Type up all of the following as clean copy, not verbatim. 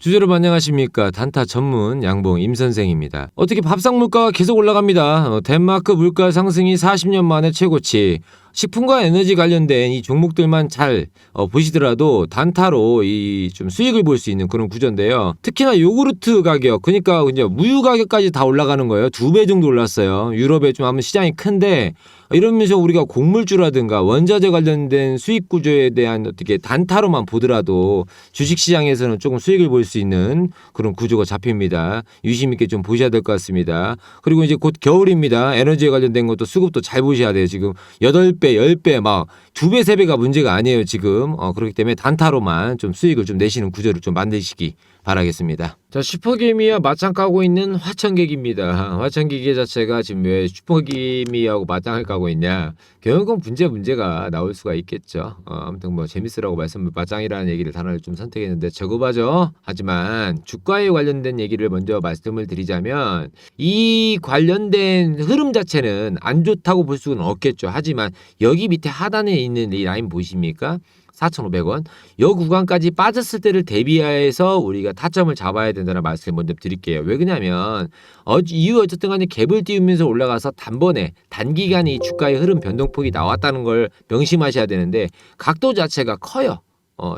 주제로 안녕하십니까. 단타 전문 양봉 임선생입니다. 어떻게 밥상 물가가 계속 올라갑니다. 덴마크 물가 상승이 40년 만에 최고치. 식품과 에너지 관련된 이 종목들만 잘 보시더라도 단타로 이 좀 수익을 볼 수 있는 그런 구조인데요. 특히나 요구르트 가격, 그러니까 이제 우유 가격까지 다 올라가는 거예요. 2배 정도 올랐어요. 유럽에 좀 아무 시장이 큰데 이러면서 우리가 곡물주라든가 원자재 관련된 수익 구조에 대한 어떻게 단타로만 보더라도 주식시장에서는 조금 수익을 볼 수 있는 그런 구조가 잡힙니다. 유심 있게 좀 보셔야 될 것 같습니다. 그리고 이제 곧 겨울입니다. 에너지에 관련된 것도 수급도 잘 보셔야 돼요. 지금 8배, 10배 막 2배, 3배가 문제가 아니에요. 지금. 그렇기 때문에 단타로만 좀 수익을 좀 내시는 구조를 좀 만드시기 바라겠습니다. 자, 슈퍼개미와 맞짱 까고 있는 화천기기입니다. 화천기기 자체가 지금 왜 슈퍼개미하고 맞짱을 까고 있냐? 경영권 문제가 나올 수가 있겠죠. 아무튼 뭐 재밌으라고 맞짱이라는 얘기를 단어를 좀 선택했는데 저거봐죠. 하지만 주가에 관련된 얘기를 먼저 말씀을 드리자면 이 관련된 흐름 자체는 안 좋다고 볼 수는 없겠죠. 하지만 여기 밑에 하단에 있는 이 라인 보이십니까? 4,500원. 이 구간까지 빠졌을 때를 대비해서 우리가 타점을 잡아야 된다는 말씀을 먼저 드릴게요. 왜 그러냐면 이후 어쨌든 간에 갭을 띄우면서 올라가서 단번에 단기간에 이 주가의 흐름 변동폭이 나왔다는 걸 명심하셔야 되는데 각도 자체가 커요.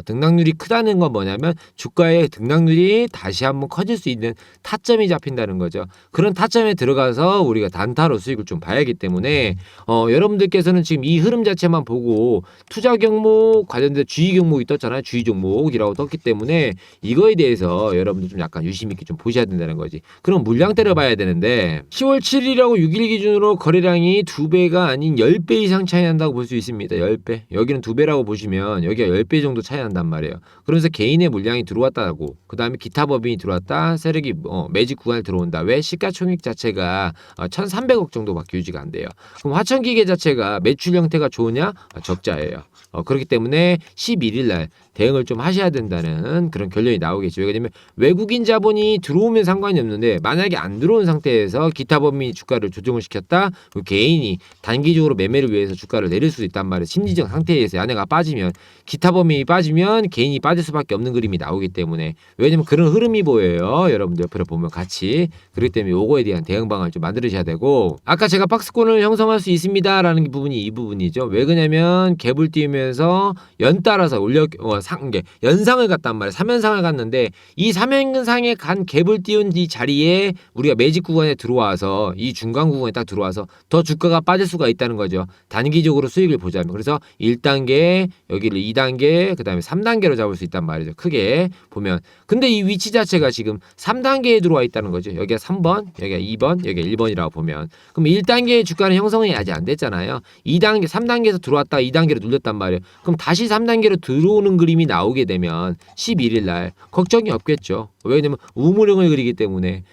등락률이 크다는 건 뭐냐면 주가의 등락률이 다시 한번 커질 수 있는 타점이 잡힌다는 거죠. 그런 타점에 들어가서 우리가 단타로 수익을 좀 봐야기 때문에 여러분들께서는 지금 이 흐름 자체만 보고 투자 경목 관련된 주의 경목이 떴잖아요. 주의 종목이라고 떴기 때문에 이거에 대해서 여러분들 좀 약간 유심 있게 좀 보셔야 된다는 거지. 그럼 물량 때려봐야 되는데 10월 7일하고 6일 기준으로 거래량이 2배가 아닌 10배 이상 차이 난다고 볼 수 있습니다. 10배. 여기는 2배라고 보시면 여기가 10배 정도 차이 난단 말이에요. 그러면서 개인의 물량이 들어왔다고, 그 다음에 기타 법인이 들어왔다, 세력이 매직 구간에 들어온다. 왜? 시가총액 자체가 1,300억 정도밖에 유지가 안 돼요. 그럼 화천기계 자체가 매출 형태가 좋으냐? 적자예요. 그렇기 때문에 11일 날 대응을 좀 하셔야 된다는 그런 결론이 나오겠죠. 왜냐면 외국인 자본이 들어오면 상관이 없는데 만약에 안 들어온 상태에서 기타 법인이 주가를 조정을 시켰다, 개인이 단기적으로 매매를 위해서 주가를 내릴 수도 있단 말이에요. 심리적 상태에서 안에가 빠지면, 기타 법인이 빠지면 개인이 빠질 수밖에 없는 그림이 나오기 때문에, 왜냐면 그런 흐름이 보여요. 여러분들 옆으로 보면 같이. 그렇기 때문에 요거에 대한 대응 방안을 좀 만들으셔야 되고, 아까 제가 박스권을 형성할 수 있습니다라는 부분이 이 부분이죠. 왜 그러냐면 갭을 띄우면서 연따라서 연상을 갔단 말이에요. 3연상을 갔는데 이 3연상에 간 갭을 띄운 이 자리에 우리가 매직 구간에 들어와서 이 중간 구간에 딱 들어와서 더 주가가 빠질 수가 있다는 거죠. 단기적으로 수익을 보자면. 그래서 1단계, 여기를 2단계, 그 다음에 3단계로 잡을 수 있단 말이죠. 크게 보면. 근데 이 위치 자체가 지금 3단계에 들어와 있다는 거죠. 여기가 3번, 여기가 2번, 여기가 1번이라고 보면. 그럼 1단계의 주가는 형성이 아직 안 됐잖아요. 2단계, 3단계에서 들어왔다가 2단계로 눌렸단 말이에요. 그럼 다시 3단계로 들어오는 그림이 나오게 되면 11일 날 걱정이 없겠죠. 왜냐면 우물형을 그리기 때문에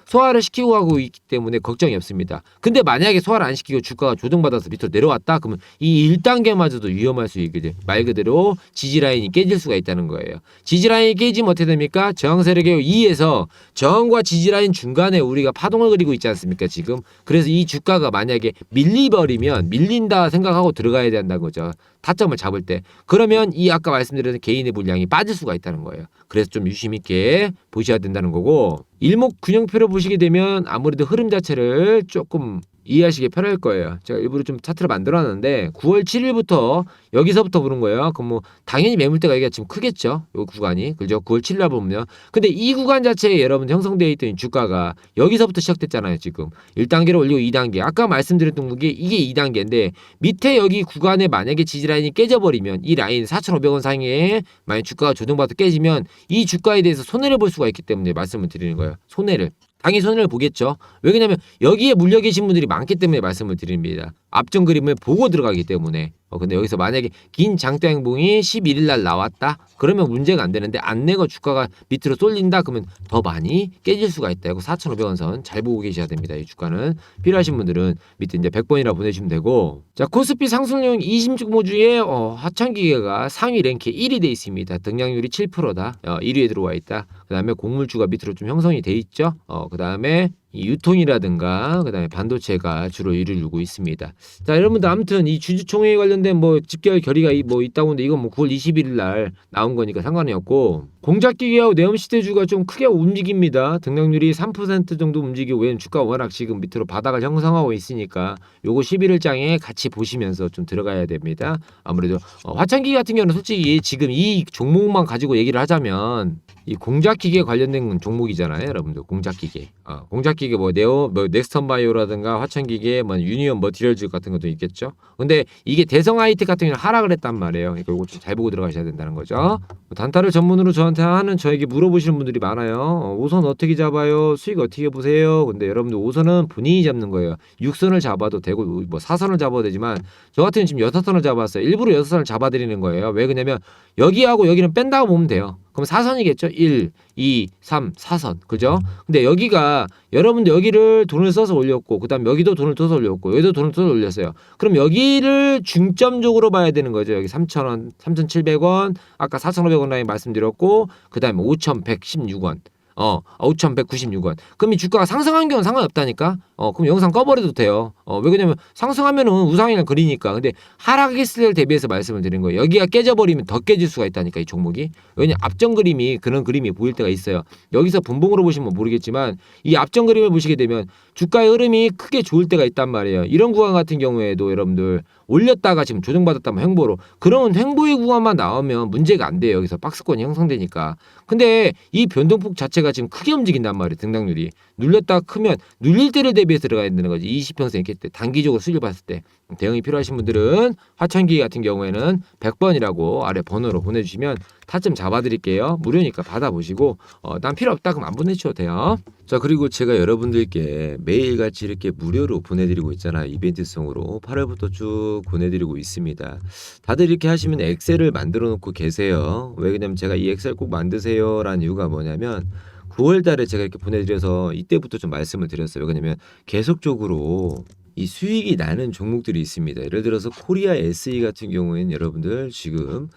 소화를 시키고 가고 있기 때문에 걱정이 없습니다. 근데 만약에 소화를 안 시키고 주가가 조정받아서 밑으로 내려왔다, 그러면 이 1단계마저도 위험할 수 있거든요. 말 그대로 지지라인이 깨질 수가 있다는 거예요. 지지라인이 깨지면 어떻게 됩니까? 저항세력의 2에서 저항과 지지라인 중간에 우리가 파동을 그리고 있지 않습니까 지금. 그래서 이 주가가 만약에 밀리버리면, 밀린다 생각하고 들어가야 된다는 거죠. 타점을 잡을 때. 그러면 이 아까 말씀드린 개인의 물량이 빠질 수가 있다는 거예요. 그래서 좀 유심 있게 보셔야 된다는 거고, 일목 균형표를 보시게 되면 아무래도 흐름 자체를 조금 이해하시기 편할 거예요. 제가 일부러 좀 차트를 만들어놨는데 9월 7일부터 여기서부터 보는 거예요. 그럼 뭐 당연히 매물대가 여기가 지금 크겠죠. 이 구간이. 그죠? 9월 7일 날 보면. 근데 이 구간 자체에 여러분 형성되어 있던 주가가 여기서부터 시작됐잖아요. 지금 1단계로 올리고 2단계. 아까 말씀드렸던 게 이게 2단계인데 밑에 여기 구간에 만약에 지지라인이 깨져버리면, 이 라인 4,500원 상에 만약 주가가 조정받아 깨지면 이 주가에 대해서 손해를 볼 수가 있기 때문에 말씀을 드리는 거예요. 손해를. 당연히 손해를 보겠죠. 왜 그러냐면 여기에 물려 계신 분들이 많기 때문에 말씀을 드립니다. 앞전 그림을 보고 들어가기 때문에. 근데 여기서 만약에 긴 장대 행봉이 11일 날 나왔다, 그러면 문제가 안 되는데 안 내고 주가가 밑으로 쏠린다, 그러면 더 많이 깨질 수가 있다. 이거 4,500원 선 잘 보고 계셔야 됩니다. 이 주가는 필요하신 분들은 밑에 이제 100번이라 보내주시면 되고, 자, 코스피 상승률 20주모 중에 화천기계가 상위 랭크에 1위 돼 있습니다. 등락률이 7%다. 1위에 들어와 있다. 그 다음에 곡물주가 밑으로 좀 형성이 돼 있죠. 그 다음에 이 유통이라든가 그다음에 반도체가 주로 이루고 있습니다. 자, 여러분들 아무튼 이 주주총회에 관련된 뭐 집결 결의가 뭐 있다고 하는데 이건 뭐 9월 21일 날 나온 거니까 상관이 없고 공작기계하고 네옴시대주가 좀 크게 움직입니다. 등락률이 3% 정도 움직이고 왜냐면 주가 워낙 지금 밑으로 바닥을 형성하고 있으니까 요거 11일장에 같이 보시면서 좀 들어가야 됩니다. 아무래도 화창기계 같은 경우는 솔직히 지금 이 종목만 가지고 얘기를 하자면 이 공작기계 관련된 종목이잖아요, 여러분들. 공작기계. 공작기계 뭐 네오, 뭐 넥스턴 바이오라든가 화천기계, 뭐 유니온 머티리얼즈 같은 것도 있겠죠. 근데 이게 대성 하이텍 같은 경우는 하락을 했단 말이에요. 그러니까 이거 좀 잘 보고 들어가셔야 된다는 거죠. 단타를 전문으로 저한테 하는 저에게 물어보시는 분들이 많아요. 5선 어떻게 잡아요? 수익 어떻게 보세요? 근데 여러분들 5선은 본인이 잡는 거예요. 6선을 잡아도 되고 뭐 4선을 잡아도 되지만 저 같은 경우는 지금 6선을 잡았어요. 일부러 6선을 잡아드리는 거예요. 왜 그러냐면 여기하고 여기는 뺀다고 보면 돼요. 그럼 4선이겠죠. 1, 2, 3, 4선. 그죠? 근데 여기가 여러분들 여기를 돈을 써서 올렸고 그다음 여기도 돈을 써서 올렸고 여기도 돈을 써서 올렸어요. 그럼 여기를 중점적으로 봐야 되는 거죠. 여기 3,000원, 3,700원, 아까 4,500원 라인 말씀드렸고 그다음에 5,116원. 5,196원. 그럼 이 주가가 상승한 경우는 상관없다니까? 그럼 영상 꺼버려도 돼요. 왜 그러냐면 상승하면은 우상이랑 그리니까. 근데 하락했을 때를 대비해서 말씀을 드린 거예요. 여기가 깨져버리면 더 깨질 수가 있다니까, 이 종목이. 왜냐면 앞전 그림이 그런 그림이 보일 때가 있어요. 여기서 분봉으로 보시면 모르겠지만 이 앞전 그림을 보시게 되면 주가의 흐름이 크게 좋을 때가 있단 말이에요. 이런 구간 같은 경우에도 여러분들 올렸다가 지금 조정받았다면 횡보로 그런 횡보의 구간만 나오면 문제가 안 돼요. 여기서 박스권이 형성되니까. 근데 이 변동폭 자체가 지금 크게 움직인단 말이에요. 등락률이. 눌렸다가 크면 눌릴 때를 대비해서 들어가야 되는 거지. 20평생 이렇게 때 단기적으로 수익을 봤을 때 대응이 필요하신 분들은 화천기 같은 경우에는 100번이라고 아래 번호로 보내주시면 타점 잡아드릴게요. 무료니까 받아보시고 난 필요 없다 그럼 안 보내주셔도 돼요. 자, 그리고 제가 여러분들께 매일같이 이렇게 무료로 보내드리고 있잖아요. 이벤트성으로 8월부터 쭉 보내드리고 있습니다. 다들 이렇게 하시면 엑셀을 만들어 놓고 계세요. 왜 그러냐면 제가 이 엑셀 꼭 만드세요 라는 이유가 뭐냐면 9월 달에 제가 이렇게 보내드려서 이때부터 좀 말씀을 드렸어요. 왜냐면 계속적으로 이 수익이 나는 종목들이 있습니다. 예를 들어서 코리아 SE 같은 경우에는 여러분들 지금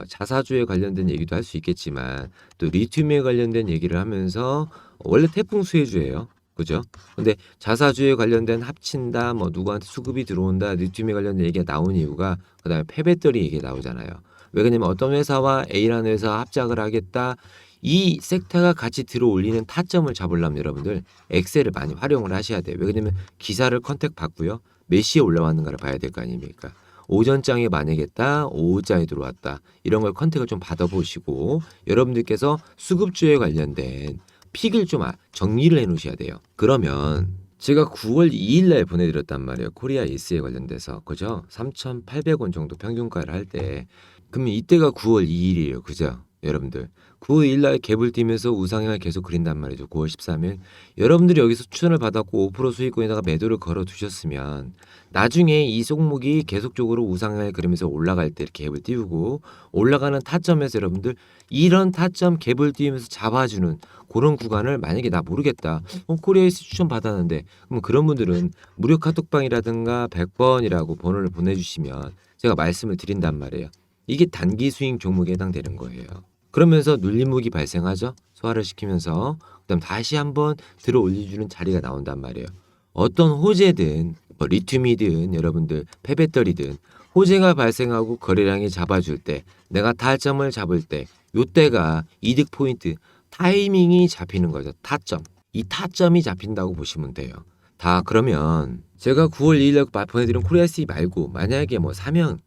자사주에 관련된 얘기도 할 수 있겠지만 또 리튬에 관련된 얘기를 하면서 원래 태풍 수혜주예요. 그죠? 근데 자사주에 관련된 합친다, 뭐 누구한테 수급이 들어온다, 리튬에 관련된 얘기가 나온 이유가 그다음에 폐배터리 얘기가 나오잖아요. 왜 그러냐면 어떤 회사와 A라는 회사와 합작을 하겠다. 이 섹터가 같이 들어올리는 타점을 잡으려면 여러분들 엑셀을 많이 활용을 하셔야 돼요. 왜 그러냐면 기사를 컨택 받고요. 몇 시에 올라왔는가를 봐야 될 거 아닙니까? 오전장에 만약에다 오후장에 들어왔다. 이런 걸 컨택을 좀 받아보시고 여러분들께서 수급주에 관련된 픽을 좀 정리를 해 놓으셔야 돼요. 그러면 제가 9월 2일 날 보내드렸단 말이에요. 코리아 S에 관련돼서. 그죠? 3,800원 정도 평균가를 할 때. 그러면 이때가 9월 2일이에요. 그죠? 여러분들 9월 2일 날 갭을 띄면서 우상향을 계속 그린단 말이죠. 9월 13일 여러분들이 여기서 추천을 받았고 5% 수익권에다가 매도를 걸어 두셨으면 나중에 이 종목이 계속적으로 우상향을 그리면서 올라갈 때 이렇게 갭을 띄우고 올라가는 타점에서 여러분들 이런 타점 갭을 띄우면서 잡아주는 그런 구간을 만약에 나 모르겠다. 코리아에서 추천 받았는데 그럼 그런 분들은 무료 카톡방이라든가 100번이라고 번호를 보내주시면 제가 말씀을 드린단 말이에요. 이게 단기 스윙 종목에 해당되는 거예요. 그러면서 눌림목이 발생하죠. 소화를 시키면서 그다음 다시 한번 들어 올려주는 자리가 나온단 말이에요. 어떤 호재든 뭐 리튬이든 여러분들 폐배터리든 호재가 발생하고 거래량이 잡아줄 때 내가 타점을 잡을 때 요때가 이득 포인트 타이밍이 잡히는 거죠. 타점. 이 타점이 잡힌다고 보시면 돼요. 다 그러면 제가 9월 2일에 보내드린 코리아 SE 말고 만약에 뭐 사명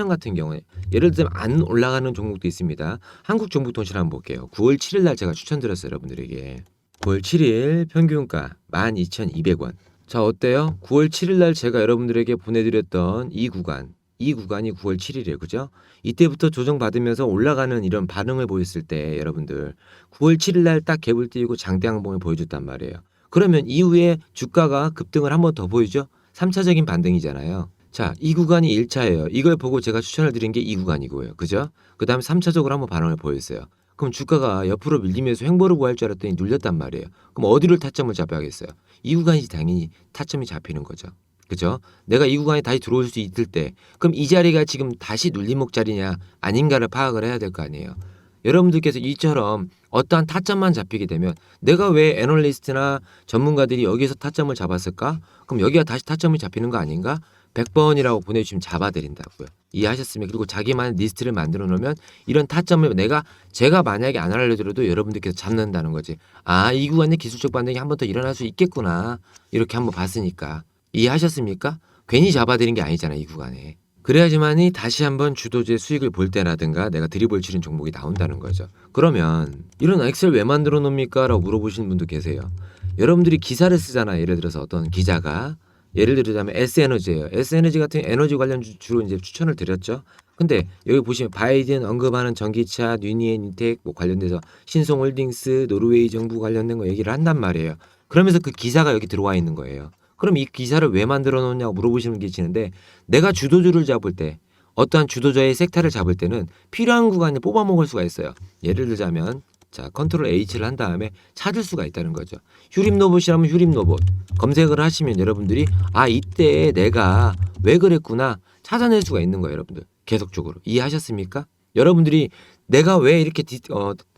같은 경우에 예를 들면 안 올라가는 종목도 있습니다. 한국정보통신 한번 볼게요. 9월 7일 날 제가 추천드렸어요. 여러분들에게. 9월 7일 평균가 12,200원. 자, 어때요? 9월 7일 날 제가 여러분들에게 보내드렸던 이 구간이 9월 7일이에요. 그죠? 이때부터 조정받으면서 올라가는 이런 반응을 보였을 때 여러분들 9월 7일 날 딱 갭을 띄우고 장대 항봉을 보여줬단 말이에요. 그러면 이후에 주가가 급등을 한 번 더 보이죠? 3차적인 반등이잖아요. 자, 이 구간이 1차예요. 이걸 보고 제가 추천을 드린 게 이 구간이고요. 그죠? 그 다음에 3차적으로 한번 반응을 보였어요. 그럼 주가가 옆으로 밀리면서 횡보를 구할 줄 알았더니 눌렸단 말이에요. 그럼 어디를 타점을 잡아야겠어요? 이 구간이 당연히 타점이 잡히는 거죠. 그죠? 내가 이 구간에 다시 들어올 수 있을 때 그럼 이 자리가 지금 다시 눌림목 자리냐 아닌가를 파악을 해야 될 거 아니에요. 여러분들께서 이처럼 어떠한 타점만 잡히게 되면 내가 왜 애널리스트나 전문가들이 여기서 타점을 잡았을까? 그럼 여기가 다시 타점이 잡히는 거 아닌가? 100번이라고 보내주시면 잡아드린다고요. 이해하셨습니까? 그리고 자기만의 리스트를 만들어 놓으면 이런 타점을 제가 만약에 안 알려드려도 여러분들께서 잡는다는 거지. 아, 이 구간에 기술적 반등이 한 번 더 일어날 수 있겠구나. 이렇게 한번 봤으니까. 이해하셨습니까? 괜히 잡아드린 게 아니잖아요, 이 구간에. 그래야지만이 다시 한번 주도주의 수익을 볼 때라든가 내가 드리블 치는 종목이 나온다는 거죠. 그러면 이런 엑셀 왜 만들어 놓습니까? 라고 물어보시는 분도 계세요. 여러분들이 기사를 쓰잖아요. 예를 들어서 어떤 기자가 예를 들자면 S에너지예요. S에너지 같은 에너지 관련 주로 이제 추천을 드렸죠. 근데 여기 보시면 바이든 언급하는 전기차, 뉴니엔 인텍 뭐 관련돼서 신성홀딩스, 노르웨이 정부 관련된 거 얘기를 한단 말이에요. 그러면서 그 기사가 여기 들어와 있는 거예요. 그럼 이 기사를 왜 만들어 놓냐고 물어보시는 게 계시는데 내가 주도주를 잡을 때 어떠한 주도자의 섹터를 잡을 때는 필요한 구간에 뽑아 먹을 수가 있어요. 예를 들자면 자 컨트롤 H를 한 다음에 찾을 수가 있다는 거죠. 휴림로봇이라면 휴림로봇 검색을 하시면 여러분들이 아 이때 내가 왜 그랬구나 찾아낼 수가 있는 거예요. 여러분들 계속적으로 이해하셨습니까? 여러분들이 내가 왜 이렇게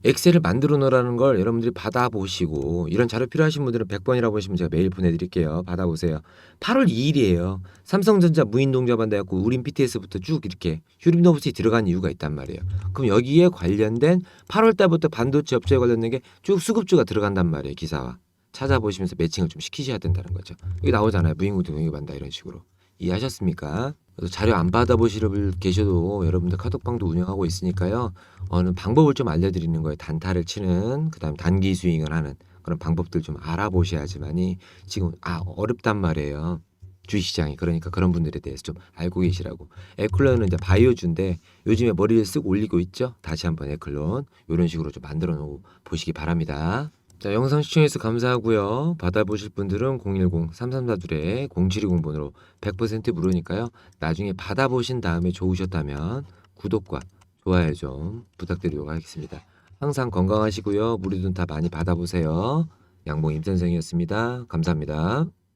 엑셀을 만들어 놓으라는 걸 여러분들이 받아보시고 이런 자료 필요하신 분들은 100번이라고 보시면 제가 메일 보내드릴게요. 받아보세요. 8월 2일이에요. 삼성전자 무인동자반 돼갖고 우린 BTS부터 쭉 이렇게 휴림노브스에 들어간 이유가 있단 말이에요. 그럼 여기에 관련된 8월 달부터 반도체 업체에 관련된 게 쭉 수급주가 들어간단 말이에요. 기사와. 찾아보시면서 매칭을 좀 시키셔야 된다는 거죠. 여기 나오잖아요. 무인공동 동의반다 이런 식으로. 이해하셨습니까? 그래서 자료 안 받아보시는 분 계셔도 여러분들 카톡방도 운영하고 있으니까요. 어느 방법을 좀 알려드리는 거예요. 단타를 치는 그다음 단기 스윙을 하는 그런 방법들 좀 알아보셔야지만이 지금 어렵단 말이에요. 주식시장이 그러니까 그런 분들에 대해서 좀 알고 계시라고. 에클론은 이제 바이오주인데 요즘에 머리를 쓱 올리고 있죠. 다시 한번 에클론 이런 식으로 좀 만들어 놓고 보시기 바랍니다. 자, 영상 시청해주셔서 감사하고요. 받아보실 분들은 010-3342-0720번으로 100% 무료니까요. 나중에 받아보신 다음에 좋으셨다면 구독과 좋아요 좀 부탁드리도록 하겠습니다. 항상 건강하시고요. 무료든 다 많이 받아보세요. 양봉 임선생이었습니다. 감사합니다.